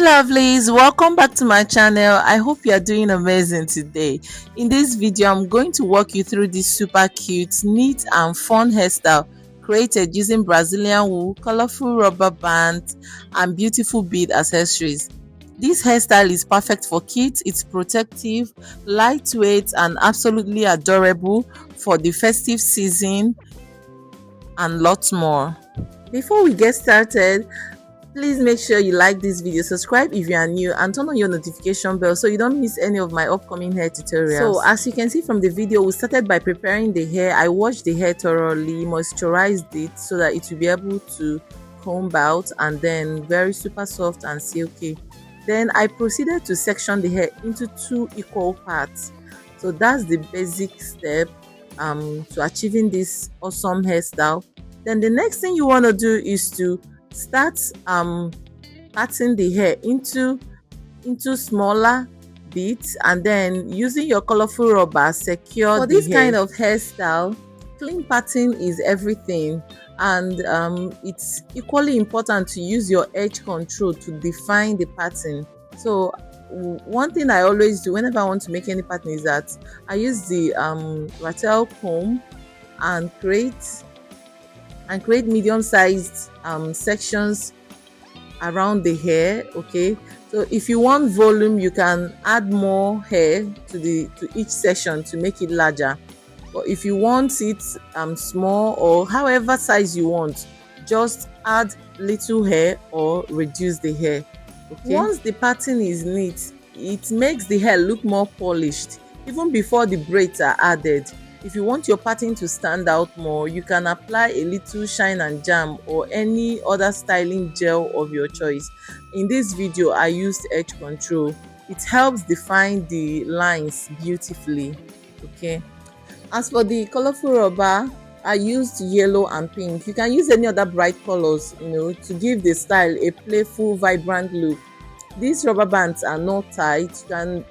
Lovelies, welcome back to my channel. I hope you are doing amazing today. In this video, I'm going to walk you through this super cute, neat and fun hairstyle created using Brazilian wool, colorful rubber bands and beautiful bead accessories. This hairstyle is perfect for kids. It's protective, lightweight and absolutely adorable for the festive season and lots more. Before we get started, please make sure you like this video, subscribe if you are new, and turn on your notification bell so you don't miss any of my upcoming hair tutorials. So as you can see from the video, we started by preparing the hair. I washed the hair thoroughly, moisturized it so that it will be able to comb out, and then very super soft and silky. Then I proceeded to section the hair into 2 equal parts. So that's the basic step to achieving this awesome hairstyle. Then the next thing you want to do is to start parting the hair into smaller bits, and then using your colorful rubber secure for this kind of hairstyle. Clean parting is everything, and it's equally important to use your edge control to define the pattern. So one thing I always do whenever I want to make any pattern is that I use the rattle comb and create medium-sized sections around the hair. Okay, so if you want volume, you can add more hair to each section to make it larger, but if you want it small or however size you want, just add little hair or reduce the hair. Okay, once the pattern is neat, it makes the hair look more polished even before the braids are added. If you want your pattern to stand out more, you can apply a little shine and jam or any other styling gel of your choice. In this video, I used edge control. It helps define the lines beautifully. Okay. As for the colorful rubber, I used yellow and pink. You can use any other bright colors, to give the style a playful, vibrant look. These rubber bands are not tight. You can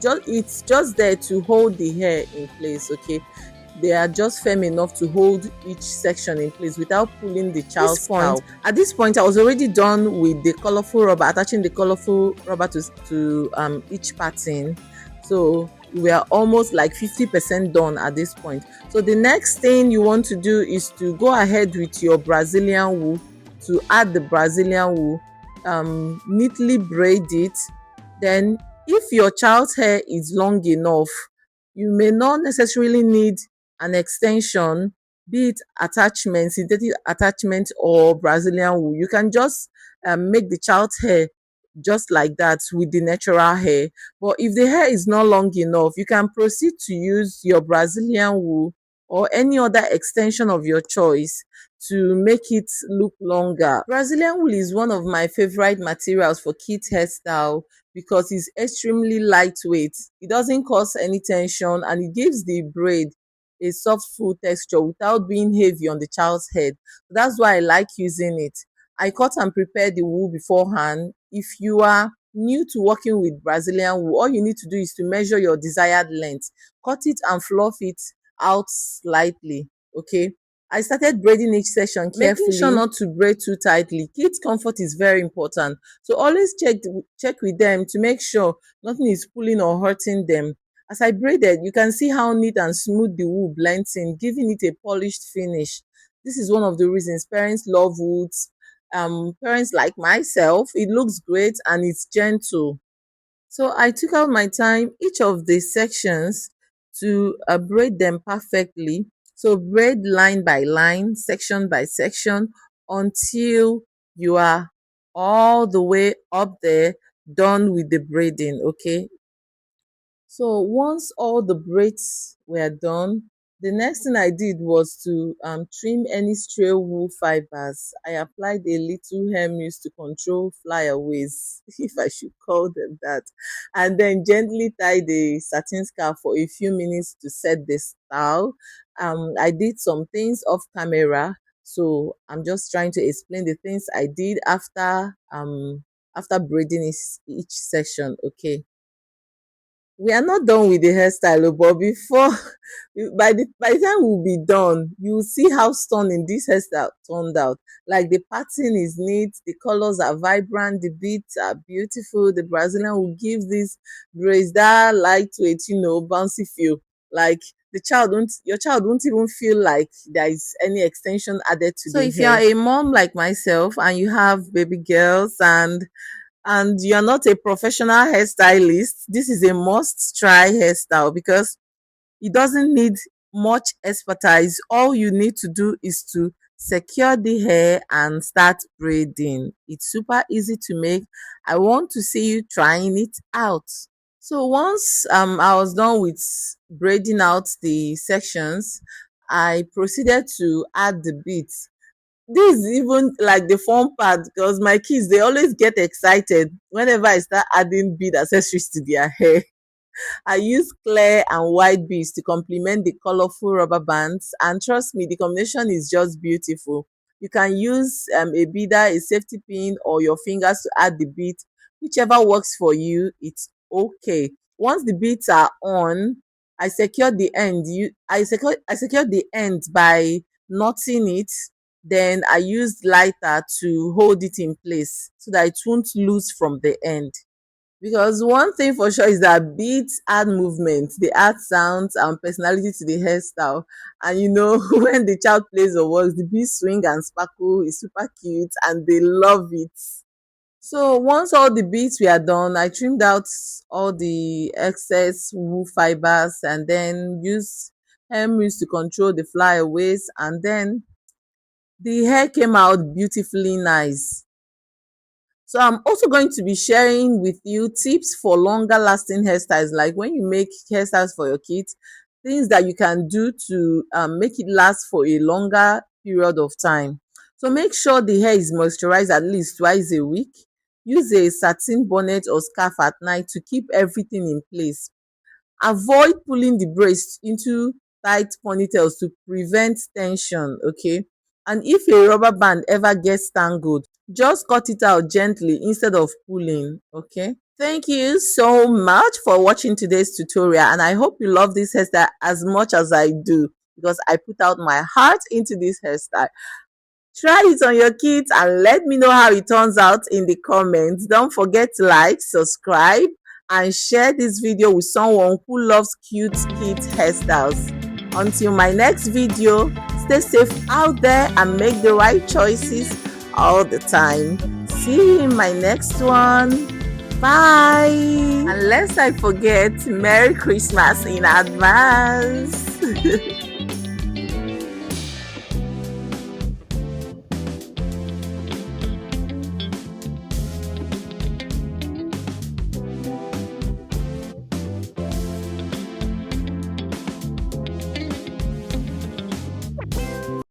it's just there to hold the hair in place. Okay, they are just firm enough to hold each section in place without pulling the child's scalp. At this point, I was already done with the colorful rubber, attaching the colorful rubber to each pattern. So we are almost like 50% done at this point. So the next thing you want to do is to go ahead with your Brazilian wool. To add the Brazilian wool, neatly braid it. Then if your child's hair is long enough, you may not necessarily need an extension, be it attachment, synthetic attachment or Brazilian wool. You can just make the child's hair just like that with the natural hair. But if the hair is not long enough, you can proceed to use your Brazilian wool or any other extension of your choice to make it look longer. Brazilian wool is one of my favorite materials for kids hairstyle because it's extremely lightweight. It doesn't cause any tension, and it gives the braid a soft full texture without being heavy on the child's head. That's why I like using it. I cut and prepare the wool beforehand. If you are new to working with Brazilian wool, all you need to do is to measure your desired length, cut it and fluff it out slightly. Okay, I started braiding each section carefully, making sure not to braid too tightly. Kids' comfort is very important, so always check with them to make sure nothing is pulling or hurting them. As I braided, you can see how neat and smooth the wool blends in, giving it a polished finish. This is one of the reasons parents love wools. Parents like myself, it looks great and it's gentle. So I took out my time each of the sections to braid them perfectly. So braid line by line, section by section, until you are all the way up there done with the braiding. Okay, so once all the braids were done, the next thing I did was to trim any stray wool fibers. I applied a little hair mousse to control flyaways, if I should call them that, and then gently tie the satin scarf for a few minutes to set the style. I did some things off camera, so I'm just trying to explain the things I did after braiding each section. Okay. We are not done with the hairstyle, oh, but before by the time we'll be done, you will see how stunning this hairstyle turned out. Like the pattern is neat, the colors are vibrant, the beats are beautiful. The Brazilian will give this braids that lightweight, bouncy feel. Like your child won't even feel like there is any extension added to the hair. So if you are a mom like myself and you have baby girls and you're not a professional hairstylist, this is a must try hairstyle because it doesn't need much expertise. All you need to do is to secure the hair and start braiding. It's super easy to make. I want to see you trying it out. So once I was done with braiding out the sections, I proceeded to add the beads. This is even like the fun part because my kids, they always get excited whenever I start adding bead accessories to their hair. I use clear and white beads to complement the colorful rubber bands, and trust me, the combination is just beautiful. You can use a beader, a safety pin, or your fingers to add the bead. Whichever works for you, it's okay. Once the beads are on, I secure the end. I secure the end by knotting it. Then I used lighter to hold it in place so that it won't loose from the end. Because one thing for sure is that beats add movement, they add sounds and personality to the hairstyle. And when the child plays or works, the beats swing and sparkle is super cute and they love it. So once all the beads were done, I trimmed out all the excess wool fibers and then used hair mousse to control the flyaways, and then the hair came out beautifully nice. So I'm also going to be sharing with you tips for longer lasting hairstyles, like when you make hairstyles for your kids, things that you can do to make it last for a longer period of time. So make sure the hair is moisturized at least twice a week. Use a satin bonnet or scarf at night to keep everything in place. Avoid pulling the braids into tight ponytails to prevent tension, okay? And if a rubber band ever gets tangled, just cut it out gently instead of pulling, okay? Thank you so much for watching today's tutorial, and I hope you love this hairstyle as much as I do because I put out my heart into this hairstyle. Try it on your kids and let me know how it turns out in the comments. Don't forget to like, subscribe, and share this video with someone who loves cute kids hairstyles. Until my next video, stay safe out there and make the right choices all the time. See you in my next one. Bye. And lest I forget, Merry Christmas in advance.